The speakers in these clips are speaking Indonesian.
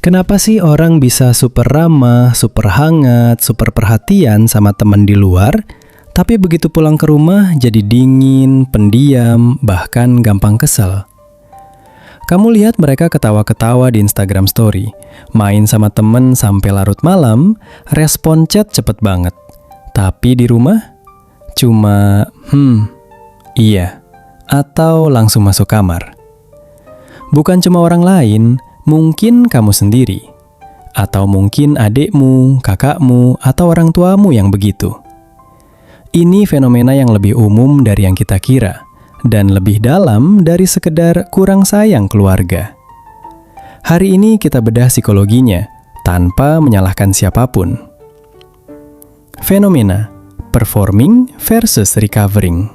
Kenapa sih orang bisa super ramah, super hangat, super perhatian sama teman di luar, tapi begitu pulang ke rumah jadi dingin, pendiam, bahkan gampang kesel? Kamu lihat mereka ketawa-ketawa di Instagram Story, main sama temen sampai larut malam, respon chat cepet banget. Tapi di rumah, cuma iya, atau langsung masuk kamar. Bukan cuma orang lain, mungkin kamu sendiri, atau mungkin adikmu, kakakmu, atau orang tuamu yang begitu. Ini fenomena yang lebih umum dari yang kita kira, dan lebih dalam dari sekedar kurang sayang keluarga. Hari ini kita bedah psikologinya, tanpa menyalahkan siapapun. Fenomena performing versus recovering.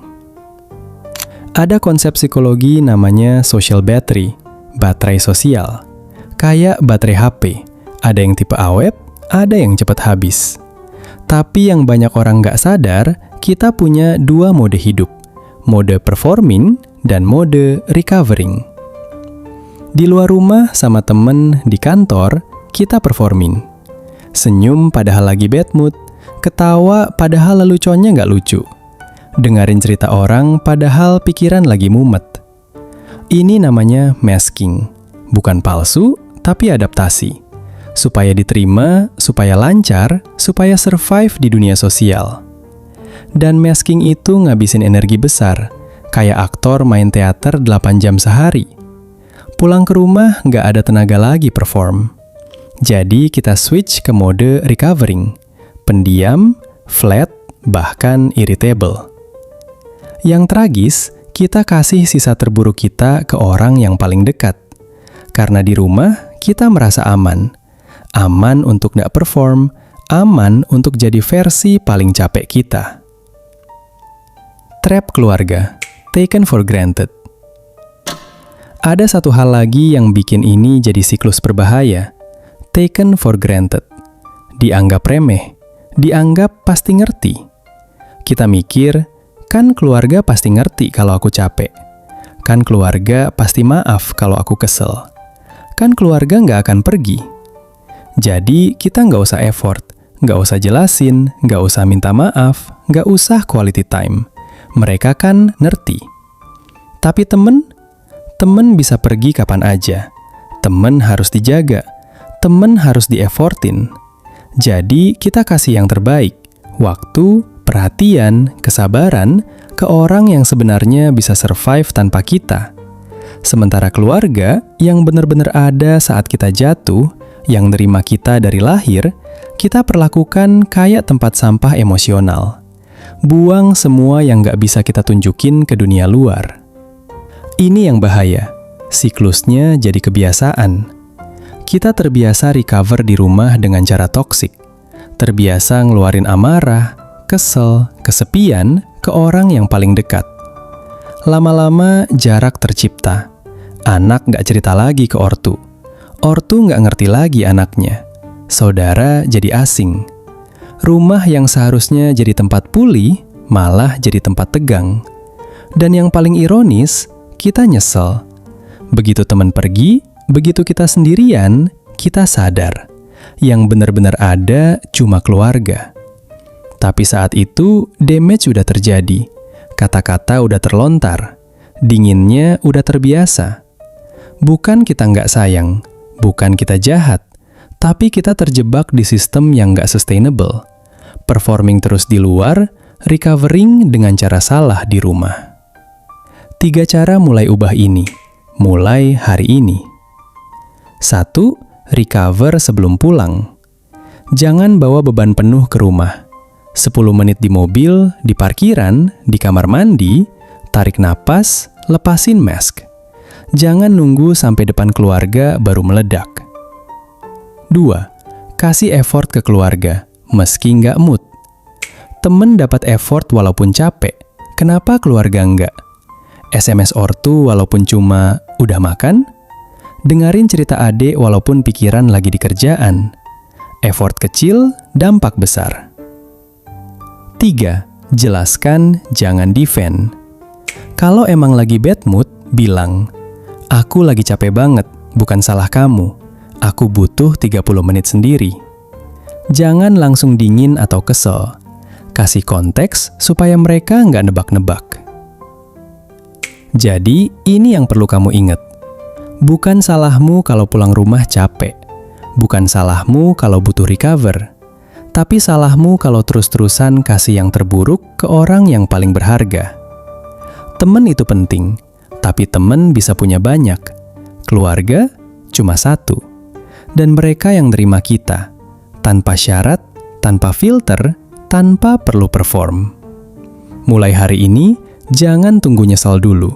Ada konsep psikologi namanya social battery, baterai sosial. Kayak baterai HP, ada yang tipe awet, ada yang cepat habis. Tapi yang banyak orang nggak sadar, kita punya dua mode hidup, mode performing dan mode recovering. Di luar rumah sama temen, di kantor, kita performing. Senyum padahal lagi bad mood, ketawa padahal leluconnya nggak lucu. Dengerin cerita orang padahal pikiran lagi mumet. Ini namanya masking. Bukan palsu, tapi adaptasi. Supaya diterima, supaya lancar, supaya survive di dunia sosial. Dan masking itu ngabisin energi besar, kayak aktor main teater 8 jam sehari. Pulang ke rumah nggak ada tenaga lagi perform. Jadi kita switch ke mode recovering. Pendiam, flat, bahkan irritable. Yang tragis, kita kasih sisa terburuk kita ke orang yang paling dekat. Karena di rumah, kita merasa aman. Aman untuk nggak perform, aman untuk jadi versi paling capek kita. Trap keluarga, taken for granted. Ada satu hal lagi yang bikin ini jadi siklus berbahaya. Taken for granted. Dianggap remeh, dianggap pasti ngerti. Kita mikir, kan keluarga pasti ngerti kalau aku capek. Kan keluarga pasti maaf kalau aku kesel. Kan keluarga nggak akan pergi. Jadi kita nggak usah effort, nggak usah jelasin, nggak usah minta maaf, nggak usah quality time. Mereka kan ngerti. Tapi temen bisa pergi kapan aja. Temen harus dijaga. Temen harus di-effortin. Jadi kita kasih yang terbaik, waktu, perhatian, kesabaran ke orang yang sebenarnya bisa survive tanpa kita. Sementara keluarga yang benar-benar ada saat kita jatuh, yang nerima kita dari lahir, kita perlakukan kayak tempat sampah emosional. Buang semua yang nggak bisa kita tunjukin ke dunia luar. Ini yang bahaya. Siklusnya jadi kebiasaan. Kita terbiasa recover di rumah dengan cara toksik. Terbiasa ngeluarin amarah, kesel, kesepian ke orang yang paling dekat. Lama-lama jarak tercipta. Anak nggak cerita lagi ke ortu. Ortu nggak ngerti lagi anaknya. Saudara jadi asing. Rumah yang seharusnya jadi tempat pulih, malah jadi tempat tegang. Dan yang paling ironis, kita nyesel. Begitu teman pergi, begitu kita sendirian, kita sadar. Yang benar-benar ada cuma keluarga. Tapi saat itu, damage udah terjadi. Kata-kata udah terlontar. Dinginnya udah terbiasa. Bukan kita nggak sayang, bukan kita jahat, tapi kita terjebak di sistem yang nggak sustainable. Performing terus di luar, recovering dengan cara salah di rumah. 3 cara mulai ubah ini, mulai hari ini. 1. Recover sebelum pulang. Jangan bawa beban penuh ke rumah. 10 menit di mobil, di parkiran, di kamar mandi, tarik napas, lepasin mask. Jangan nunggu sampai depan keluarga baru meledak. 2. Kasih effort ke keluarga, meski nggak mood. Temen dapat effort walaupun capek, kenapa keluarga nggak? SMS ortu walaupun cuma, udah makan? Dengerin cerita adik walaupun pikiran lagi di kerjaan. Effort kecil, dampak besar. 3. Jelaskan, jangan defend. Kalau emang lagi bad mood, bilang, aku lagi capek banget, bukan salah kamu. Aku butuh 30 menit sendiri. Jangan langsung dingin atau kesel. Kasih konteks supaya mereka nggak nebak-nebak. Jadi, ini yang perlu kamu ingat. Bukan salahmu kalau pulang rumah capek. Bukan salahmu kalau butuh recover. Tapi salahmu kalau terus-terusan kasih yang terburuk ke orang yang paling berharga. Temen itu penting, tapi temen bisa punya banyak. Keluarga cuma satu. Dan mereka yang nerima kita, tanpa syarat, tanpa filter, tanpa perlu perform. Mulai hari ini, jangan tunggu nyesal dulu.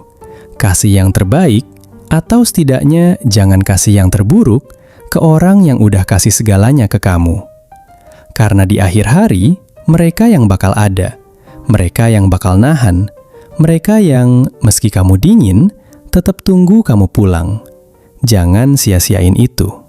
Kasih yang terbaik, atau setidaknya jangan kasih yang terburuk ke orang yang udah kasih segalanya ke kamu. Karena di akhir hari, mereka yang bakal ada, mereka yang bakal nahan, mereka yang meski kamu dingin, tetap tunggu kamu pulang. Jangan sia-siain itu.